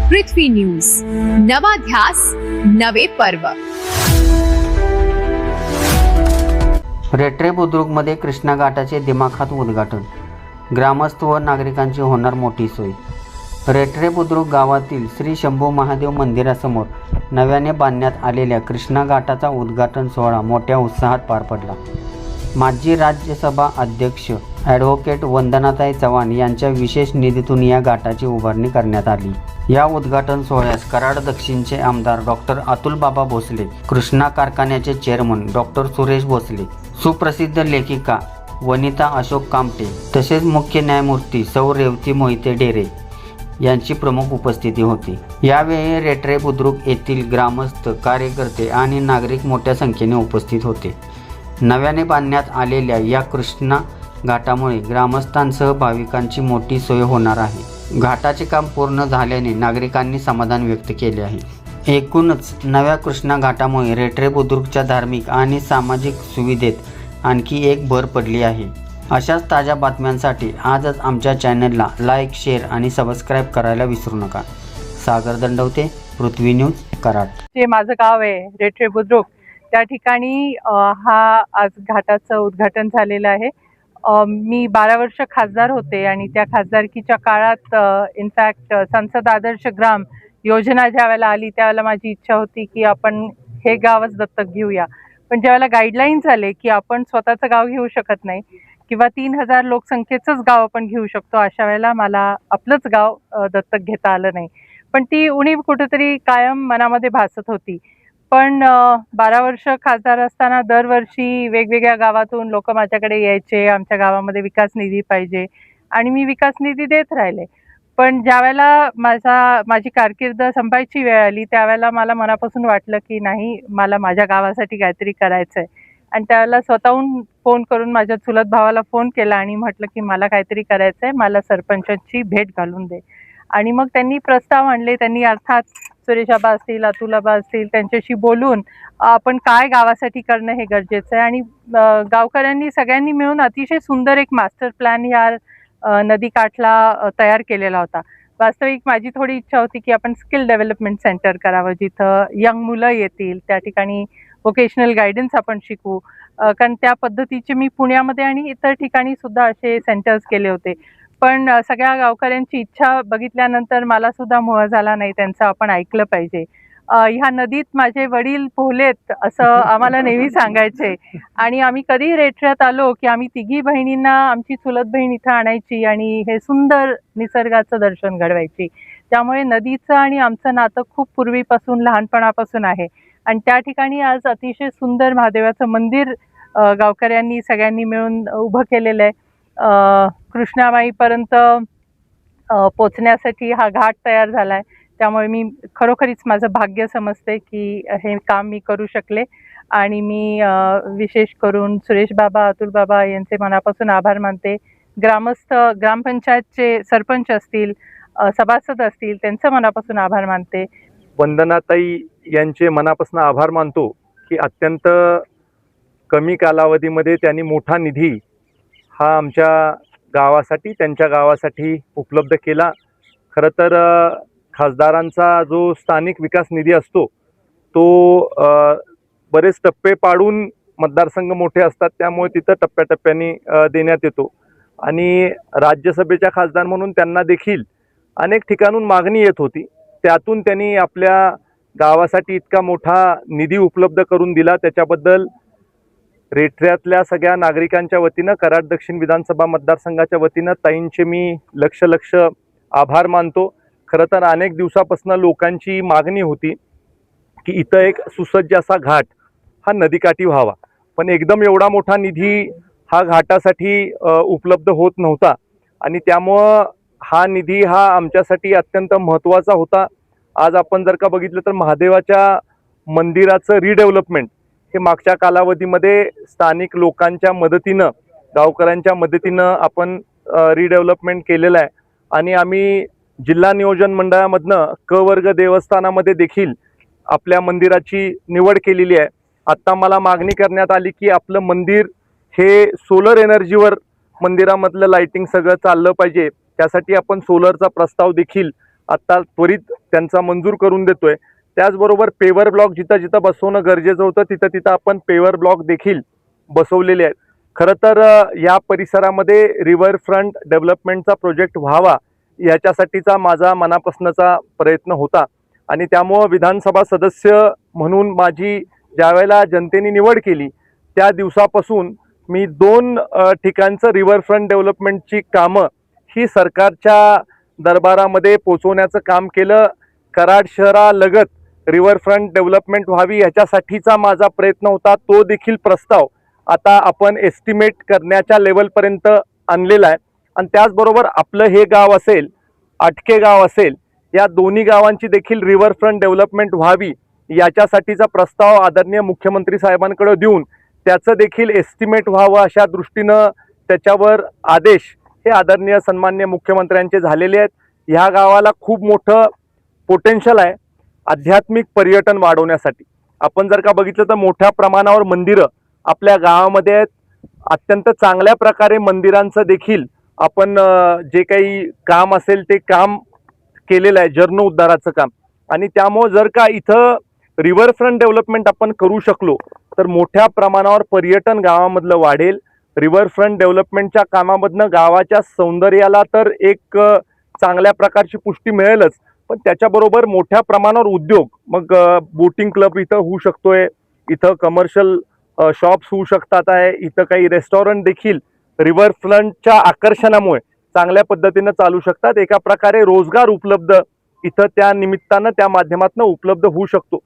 पृथ्वी news, नवा ध्यास नवे पर्व। रेट्रे बुद्रुकमध्ये कृष्णा घाटाचे दिमाखात उद्घाटन, ग्रामस्थ व नागरिकांची होणार मोठी सोय। रेट्रे बुद्रुक गावातील श्री शंभू महादेव मंदिरासमोर नव्याने बांधण्यात आलेल्या कृष्णा घाटाचा उद्घाटन सोहळा मोठ्या उत्साहात पार पडला। माजी राज्यसभा अध्यक्ष ॲडव्होकेट वंदनाताई चव्हाण यांच्या विशेष निधीतून या घाटाची उभारणी करण्यात आली। या उद्घाटन सोहळ्यास कराड दक्षिणचे आमदार डॉक्टर अतुल बाबा भोसले, कृष्णा कारखान्याचे चेअरमन डॉक्टर सुरेश भोसले, सुप्रसिद्ध लेखिका वनिता अशोक कामटे तसेच मुख्य न्यायमूर्ती सौ रेवती मोहिते डेरे यांची प्रमुख उपस्थिती होती। यावेळी रेट्रे बुद्रुक येथील ग्रामस्थ, कार्यकर्ते आणि नागरिक मोठ्या संख्येने उपस्थित होते। नव्याने बांधण्यात आलेल्या या कृष्णा घाटामुळे ग्रामस्थांसह भाविकांची मोठी सोय होणार आहे। घाटाचे काम पूर्ण झाल्याने नागरिकांनी समाधान व्यक्त केले आहे। एकूणच नव्या कृष्णा घाटामुळे रेट्रे बुद्रुकच्या धार्मिक आणि सामाजिक सुविधेत आणखी एक भर पडली आहे। अशाच ताज्या बातम्यांसाठी आजच आमच्या चॅनलला लाईक, शेअर आणि सबस्क्राईब करायला विसरू नका। सागर दंडवते, पृथ्वी न्यूज, कराड। जे माझं गाव आहे रेट्रे बुद्रुक, त्या ठिकाणी हा आज घाटाचं उद्घाटन झालेलं आहे। मी 12 वर्ष खासदार होते आणि त्या खासदारकीच्या काळात इनफॅक्ट संसद आदर्श ग्राम योजना ज्यावेळेला आली त्यावेळेला माझी इच्छा होती की आपण हे गावच दत्तक घेऊया। पण ज्यावेळेला गाईडलाईन्स आले की आपण स्वतःचं गाव घेऊ शकत नाही किंवा 3000 लोकसंख्येचंच गाव आपण घेऊ शकतो, अशा वेळेला मला आपलंच गाव दत्तक घेता आलं नाही। पण ती उणीव कुठेतरी कायम मनामध्ये भासत होती। पण 12 वर्ष खासदार असताना दरवर्षी वेगवेगळ्या गावातून लोक माझ्याकडे यायचे, आमच्या गावामध्ये विकास निधी पाहिजे आणि मी विकास निधी देत राहिले। पण ज्यावेळेला माझी कारकीर्द संपायची वेळ आली त्यावेळेला मला मनापासून वाटलं की नाही, मला माझ्या गावासाठी काहीतरी करायचं आहे। आणि त्यावेळेला स्वतःहून फोन करून माझ्या चुलत भावाला फोन केला आणि म्हटलं की मला काहीतरी करायचं आहे, मला सरपंचांची भेट घालून दे। आणि मग त्यांनी प्रस्ताव आणले। त्यांनी अर्थात सुरेश आबा असतील, अतुल आबा असतील, त्यांच्याशी बोलून आपण काय गावासाठी करणं हे गरजेचं आहे। आणि गावकऱ्यांनी सगळ्यांनी मिळून अतिशय सुंदर एक मास्टर प्लॅन ह्या नदीकाठला तयार केलेला होता। वास्तविक माझी थोडी इच्छा होती की आपण स्किल डेव्हलपमेंट सेंटर करावं, जिथं यंग मुलं येतील, त्या ठिकाणी वोकेशनल गायडन्स आपण शिकू। कारण त्या पद्धतीचे मी पुण्यामध्ये आणि इतर ठिकाणी सुद्धा असे सेंटर्स केले होते। पण सगळ्या गावकऱ्यांची इच्छा बघितल्यानंतर मला सुद्धा मोह झाला नाही, त्यांचं आपण ऐकलं पाहिजे। ह्या नदीत माझे वडील पोहलेत असं आम्हाला नेहमी सांगायचे आणि आम्ही कधी रेट्र्यात आलो की आम्ही तिघी बहिणींना आमची चुलत बहीण इथं आणायची आणि हे सुंदर निसर्गाचं दर्शन घडवायची। त्यामुळे नदीचं आणि आमचं नातं खूप पूर्वीपासून, लहानपणापासून आहे। आणि त्या ठिकाणी आज अतिशय सुंदर महादेवाचं मंदिर गावकऱ्यांनी सगळ्यांनी मिळून उभं केलेलं आहे। कृष्णाबाईपर्यंत पोचण्यासाठी हा घाट तयार झाला आहे। त्यामुळे मी खरोखरीच माझं भाग्य समजते की हे काम मी करू शकले। आणि मी विशेष करून सुरेश बाबा, अतुल बाबा यांचे मनापासून आभार मानते। ग्रामस्थ, ग्रामपंचायतचे सरपंच असतील, सभासद असतील, त्यांचं मनापासून आभार मानते। वंदनाताई यांचे मनापासून आभार मानतो की अत्यंत कमी कालावधीमध्ये त्यांनी मोठा निधी हा आमच्या गावासाठी, त्यांच्या गावासाठी उपलब्ध केला। खरं तर खासदारांचा जो स्थानिक विकास निधी असतो तो बरेच टप्पे पाडून मतदारसंघ मोठे असतात, त्यामुळे तिथं टप्प्याटप्प्याने देण्यात येतो। आणि राज्यसभेच्या खासदार म्हणून त्यांना देखील अनेक ठिकाणून मागणी येत होती, त्यातून त्यांनी आपल्या गावासाठी इतका मोठा निधी उपलब्ध करून दिला। त्याच्याबद्दल रेट्र्यातल्या सगळ्या नागरिकांच्या वतीनं, कराड दक्षिण विधानसभा मतदारसंघाच्या वतीनं ताईंचे मी लक्ष आभार मानतो। खरं तर अनेक दिवसापासून लोकांची मागणी होती की इथं एक सुसज्ज असा घाट हा नदीकाठी व्हावा, पण एकदम एवढा मोठा निधी हा घाटासाठी उपलब्ध होत नव्हता। आणि त्यामुळं हा निधी हा आमच्यासाठी अत्यंत महत्त्वाचा होता। आज आपण जर का बघितलं तर महादेवाच्या मंदिराचं रिडेव्हलपमेंट हे मागच्या कालावधीमध्ये स्थानिक लोकांच्या मदतीनं, गावकऱ्यांच्या मदतीनं आपण रिडेव्हलपमेंट केलेलं आहे। आणि आम्ही जिल्हा नियोजन मंडळामधनं क वर्ग देवस्थानामध्ये देखील आपल्या मंदिराची निवड केलेली आहे। आत्ता मला मागणी करण्यात आली की आपलं मंदिर हे सोलर एनर्जीवर मंदिरामधलं लाइटिंग सगळं चाललं पाहिजे, त्यासाठी आपण सोलरचा प्रस्ताव देखील आता त्वरित त्यांचा मंजूर करून देतोय. त्याचबरोबर पेवर ब्लॉक जिथं जिथं बसवणं गरजेचं होतं तिथं तिथं आपण पेवर ब्लॉक देखील बसवलेले आहेत. खरं तर या परिसरामध्ये रिव्हरफ्रंट डेव्हलपमेंटचा प्रोजेक्ट व्हावा याच्यासाठीचा माझा मनापासूनचा प्रयत्न होता आणि त्यामुळं विधानसभा सदस्य म्हणून माझी ज्यावेळेला जनतेने निवड केली त्या दिवसापासून मी 2 ठिकाणचं रिव्हरफ्रंट डेव्हलपमेंटची कामं ही सरकारच्या दरबारामध्ये पोचवण्याचं काम केलं. कराड शहरालगत रिव्हरफ्रंट डेव्हलपमेंट व्हावी ह्याच्यासाठीचा माझा प्रयत्न होता. तो देखील प्रस्ताव आता आपण एस्टिमेट करण्याच्या लेवलपर्यंत आणलेला आहे. आणि त्याचबरोबर आपलं हे गाव असेल, आटके गाव असेल, या दोन्ही गावांची देखील रिव्हरफ्रंट डेव्हलपमेंट व्हावी याच्यासाठीचा प्रस्ताव आदरणीय मुख्यमंत्री साहेबांकडे देऊन त्याचं देखील एस्टिमेट व्हावं अशा दृष्टीनं त्याच्यावर आदेश हे आदरणीय सन्माननीय मुख्यमंत्र्यांचे झालेले आहेत. ह्या गावाला खूप मोठं पोटेन्शियल आहे आध्यात्मिक पर्यटन वाढवण्यासाठी. आपण जर का बघितलं तर मोठ्या प्रमाणावर मंदिरं आपल्या गावामध्ये आहेत. अत्यंत चांगल्या प्रकारे मंदिरांचं देखील आपण जे काही काम असेल ते काम केलेलं आहे, जीर्णोद्धाराचं काम. आणि त्यामुळे जर का इथं रिव्हरफ्रंट डेव्हलपमेंट आपण करू शकलो तर मोठ्या प्रमाणावर पर्यटन गावामधलं वाढेल. रिव्हरफ्रंट डेव्हलपमेंटच्या कामामधनं गावाच्या सौंदर्याला तर एक चांगल्या प्रकारची पुष्टी मिळेलच, पण त्याच्याबरोबर मोठ्या प्रमाणावर उद्योग, मग बोटिंग क्लब इथं होऊ शकतोय, इथं कमर्शियल शॉप्स होऊ शकतात आहे, इथं काही रेस्टॉरंट देखील रिव्हरफ्रंटच्या आकर्षणामुळे चांगल्या पद्धतीनं चालू शकतात. एका प्रकारे रोजगार उपलब्ध इथं त्या निमित्तानं त्या माध्यमातून उपलब्ध होऊ शकतो.